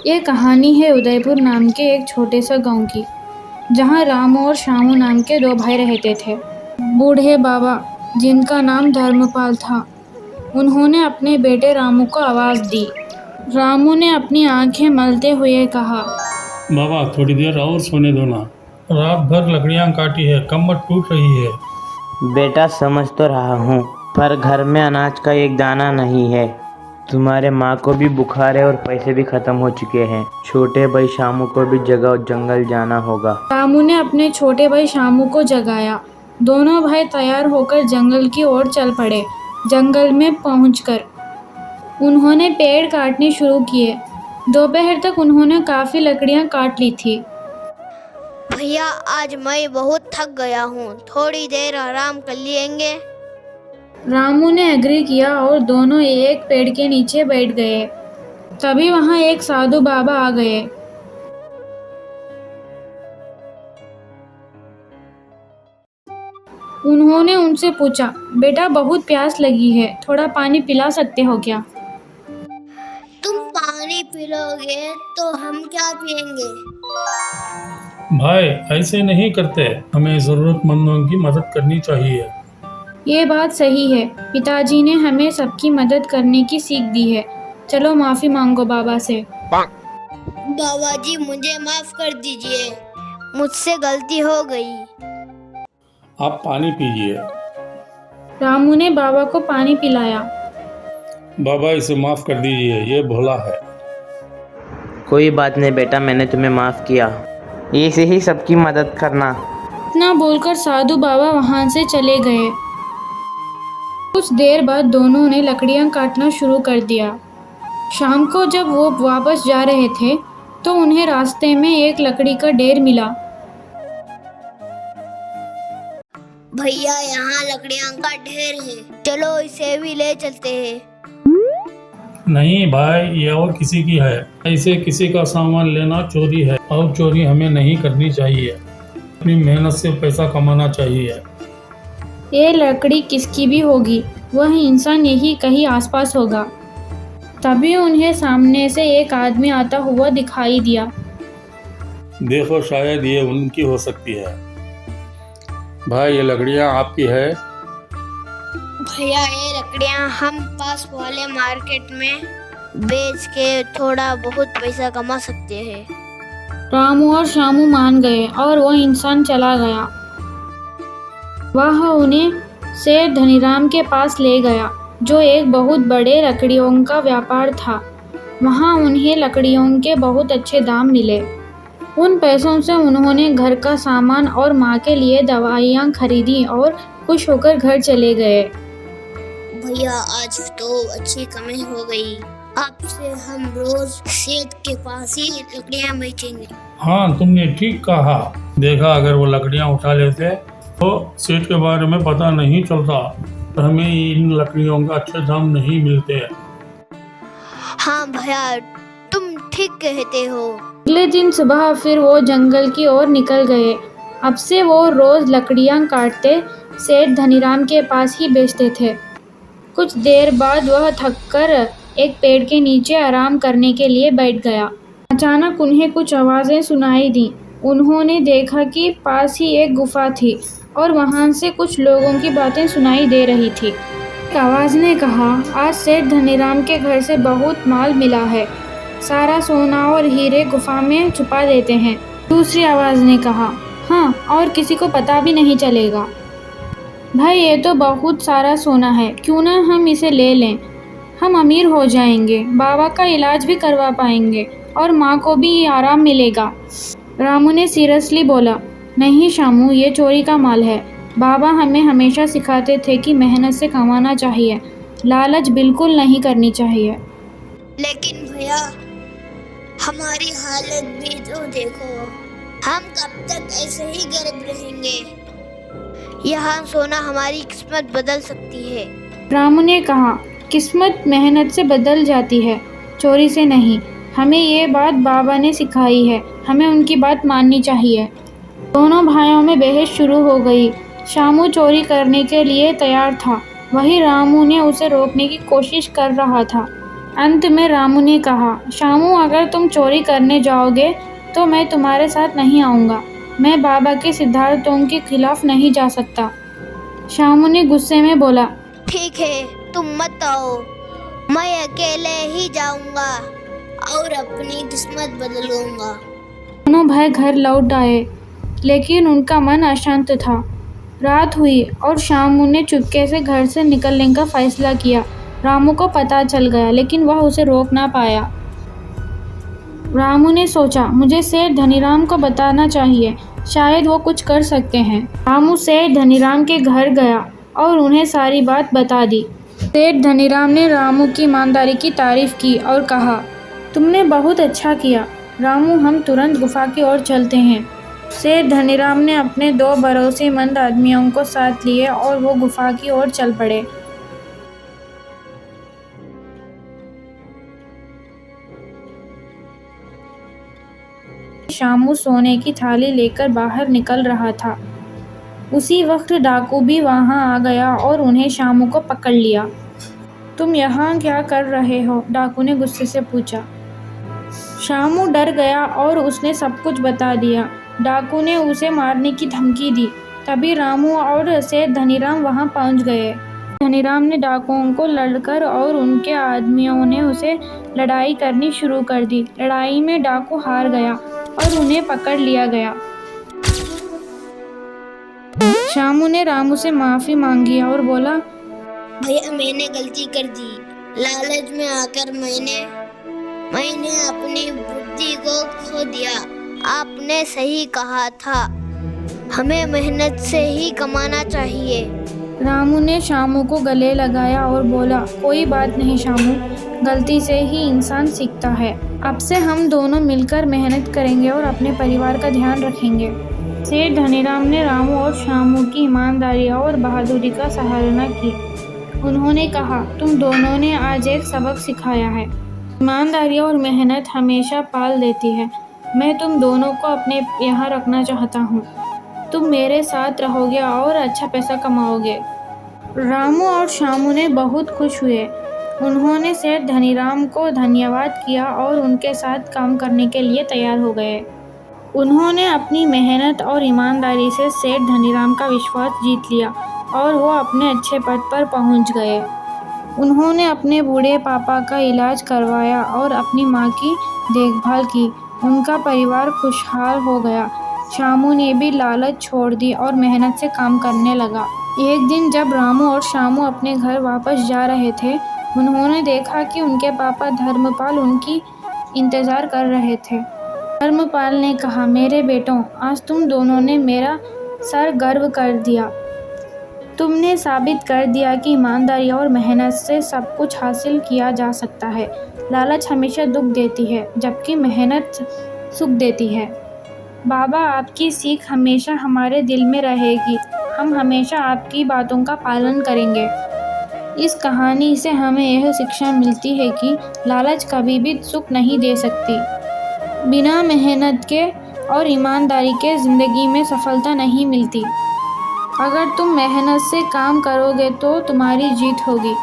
ये कहानी है उदयपुर नाम के एक छोटे से गांव की, जहां रामू और श्यामू नाम के दो भाई रहते थे। बूढ़े बाबा, जिनका नाम धर्मपाल था, उन्होंने अपने बेटे रामू को आवाज़ दी। रामू ने अपनी आंखें मलते हुए कहा, बाबा थोड़ी देर और सोने दो ना। रात भर लकड़ियां काटी है, कमर टूट रही है। बेटा समझ तो रहा हूँ, पर घर में अनाज का एक दाना नहीं है। तुम्हारे माँ को भी बुखार है और पैसे भी खत्म हो चुके हैं। छोटे भाई शामू को भी जंगल जाना होगा। रामू ने अपने छोटे भाई शामू को जगाया। दोनों भाई तैयार होकर जंगल की ओर चल पड़े। जंगल में पहुंचकर उन्होंने पेड़ काटने शुरू किए। दोपहर तक उन्होंने काफ़ी लकड़ियां काट ली थी। भैया आज मैं बहुत थक गया हूँ, थोड़ी देर आराम कर लेंगे। रामू ने एग्री किया और दोनों एक पेड़ के नीचे बैठ गए। तभी वहां एक साधु बाबा आ गए। उन्होंने उनसे पूछा, बेटा बहुत प्यास लगी है, थोड़ा पानी पिला सकते हो क्या? तुम पानी पिलोगे तो हम क्या पिएंगे? भाई ऐसे नहीं करते, हमें जरूरतमंदों की मदद करनी चाहिए। ये बात सही है, पिताजी ने हमें सबकी मदद करने की सीख दी है। चलो माफ़ी मांगो बाबा से। बाबा जी मुझे माफ कर दीजिए, मुझसे गलती हो गई। आप पानी पीजिए। रामू ने बाबा को पानी पिलाया। बाबा इसे माफ कर दीजिए, ये भोला है। कोई बात नहीं बेटा, मैंने तुम्हें माफ़ किया। ऐसे ही सबकी मदद करना। इतना बोलकर साधु बाबा वहां से चले गए। कुछ देर बाद दोनों ने लकड़ियां काटना शुरू कर दिया। शाम को जब वो वापस जा रहे थे तो उन्हें रास्ते में एक लकड़ी का ढेर मिला। भैया यहाँ लकड़ियाँ का ढेर है, चलो इसे भी ले चलते हैं। नहीं भाई, ये और किसी की है। ऐसे किसी का सामान लेना चोरी है, और चोरी हमें नहीं करनी चाहिए। अपनी मेहनत से पैसा कमाना चाहिए। ये लकड़ी किसकी भी होगी, वह इंसान यही कहीं आसपास होगा। तभी उन्हें सामने से एक आदमी आता हुआ दिखाई दिया। देखो शायद ये उनकी हो सकती है। भाई ये लकड़ियाँ आपकी है? भैया ये लकड़ियाँ हम पास वाले मार्केट में बेच के थोड़ा बहुत पैसा कमा सकते हैं। रामू और श्यामू मान गए और वह इंसान चला गया। वह उन्हें सेठ धनीराम के पास ले गया, जो एक बहुत बड़े लकड़ियों का व्यापार था। वहाँ उन्हें लकड़ियों के बहुत अच्छे दाम मिले। उन पैसों से उन्होंने घर का सामान और माँ के लिए दवाइयाँ खरीदी और खुश होकर घर चले गए। भैया आज तो अच्छी कमाई हो गई, आपसे हम रोज सेठ के पास ही लकड़ियाँ बेचेंगे। हाँ तुमने ठीक कहा। देखा अगर वो लकड़ियाँ उठा लेते तो सेठ के बारे में पता नहीं चलता, तो हमें इन लकड़ियों का अच्छे दाम नहीं मिलते। हाँ भैया तुम ठीक कहते हो। अगले दिन सुबह फिर वो जंगल की ओर निकल गए। अब से वो रोज लकड़ियाँ काटते सेठ धनीराम के पास ही बेचते थे। कुछ देर बाद वह थककर एक पेड़ के नीचे आराम करने के लिए बैठ गया। अचानक उन्हें कुछ आवाज़ें सुनाई दी। उन्होंने देखा कि पास ही एक गुफा थी और वहाँ से कुछ लोगों की बातें सुनाई दे रही थी। एक आवाज़ ने कहा, आज सेठ धनीराम के घर से बहुत माल मिला है, सारा सोना और हीरे गुफा में छुपा देते हैं। दूसरी आवाज़ ने कहा, हाँ और किसी को पता भी नहीं चलेगा। भाई ये तो बहुत सारा सोना है, क्यों ना हम इसे ले लें, हम अमीर हो जाएंगे, बाबा का इलाज भी करवा पाएंगे और माँ को भी आराम मिलेगा। रामू ने सीरियसली बोला, नहीं शामू, ये चोरी का माल है। बाबा हमें हमेशा सिखाते थे कि मेहनत से कमाना चाहिए, लालच बिल्कुल नहीं करनी चाहिए। लेकिन भैया हमारी हालत भी तो देखो, हम कब तक ऐसे ही गरीब रहेंगे? यहाँ सोना हमारी किस्मत बदल सकती है। रामू ने कहा, किस्मत मेहनत से बदल जाती है, चोरी से नहीं। हमें ये बात बाबा ने सिखाई है, हमें उनकी बात माननी चाहिए। दोनों भाइयों में बहस शुरू हो गई। शामू चोरी करने के लिए तैयार था, वहीं रामू ने उसे रोकने की कोशिश कर रहा था। अंत में रामू ने कहा, शामू अगर तुम चोरी करने जाओगे तो मैं तुम्हारे साथ नहीं आऊँगा। मैं बाबा के सिद्धांतों के खिलाफ नहीं जा सकता। शामू ने गुस्से में बोला, ठीक है, तुम मत आओ, मैं अकेले ही जाऊंगा और अपनी किस्मत बदलूंगा। दोनों भाई घर लौट आए, लेकिन उनका मन अशांत था। रात हुई और शामू ने चुपके से घर से निकलने का फैसला किया। रामू को पता चल गया, लेकिन वह उसे रोक ना पाया। रामू ने सोचा, मुझे सेठ धनीराम को बताना चाहिए, शायद वो कुछ कर सकते हैं। रामू सेठ धनीराम के घर गया और उन्हें सारी बात बता दी। सेठ धनीराम ने रामू की ईमानदारी की तारीफ की और कहा, तुमने बहुत अच्छा किया रामू, हम तुरंत गुफा की ओर चलते हैं। सेठ धनीराम ने अपने 2 भरोसेमंद आदमियों को साथ लिए और वो गुफा की ओर चल पड़े। शामू सोने की थाली लेकर बाहर निकल रहा था। उसी वक्त डाकू भी वहां आ गया और उन्हें शामू को पकड़ लिया। तुम यहाँ क्या कर रहे हो? डाकू ने गुस्से से पूछा। शामू डर गया और उसने सब कुछ बता दिया। डाकू ने उसे मारने की धमकी दी। तभी रामू और सेठ धनीराम वहां पहुंच गए। धनीराम ने डाकुओं को लड़कर और उनके आदमियों ने उसे लड़ाई करनी शुरू कर दी। लड़ाई में डाकू हार गया और उन्हें पकड़ लिया गया। शामू ने रामू से माफी मांगी और बोला, भैया मैंने गलती कर दी, लालच में आकर मैंने अपनी बुद्धि को खो दिया। आपने सही कहा था, हमें मेहनत से ही कमाना चाहिए। रामू ने शामू को गले लगाया और बोला, कोई बात नहीं शामू, गलती से ही इंसान सीखता है। अब से हम दोनों मिलकर मेहनत करेंगे और अपने परिवार का ध्यान रखेंगे। सेठ धनीराम ने रामू और शामू की ईमानदारी और बहादुरी का सराहना की। उन्होंने कहा, तुम दोनों ने आज एक सबक सिखाया है। ईमानदारी और मेहनत हमेशा पाल देती है। मैं तुम दोनों को अपने यहाँ रखना चाहता हूँ। तुम मेरे साथ रहोगे और अच्छा पैसा कमाओगे। रामू और शामू ने बहुत खुश हुए। उन्होंने सेठ धनीराम को धन्यवाद किया और उनके साथ काम करने के लिए तैयार हो गए। उन्होंने अपनी मेहनत और ईमानदारी से सेठ धनीराम का विश्वास जीत लिया और वो अपने अच्छे पद पर पहुंच गए। उन्होंने अपने बूढ़े पापा का इलाज करवाया और अपनी माँ की देखभाल की। उनका परिवार खुशहाल हो गया। शामू ने भी लालच छोड़ दी और मेहनत से काम करने लगा। एक दिन जब रामू और शामू अपने घर वापस जा रहे थे, उन्होंने देखा कि उनके पापा धर्मपाल उनकी इंतज़ार कर रहे थे। धर्मपाल ने कहा, मेरे बेटों, आज तुम दोनों ने मेरा सर गर्व कर दिया। तुमने साबित कर दिया कि ईमानदारी और मेहनत से सब कुछ हासिल किया जा सकता है। लालच हमेशा दुख देती है, जबकि मेहनत सुख देती है। बाबा, आपकी सीख हमेशा हमारे दिल में रहेगी। हम हमेशा आपकी बातों का पालन करेंगे। इस कहानी से हमें यह शिक्षा मिलती है कि लालच कभी भी सुख नहीं दे सकती। बिना मेहनत के और ईमानदारी के ज़िंदगी में सफलता नहीं मिलती। अगर तुम मेहनत से काम करोगे तो तुम्हारी जीत होगी।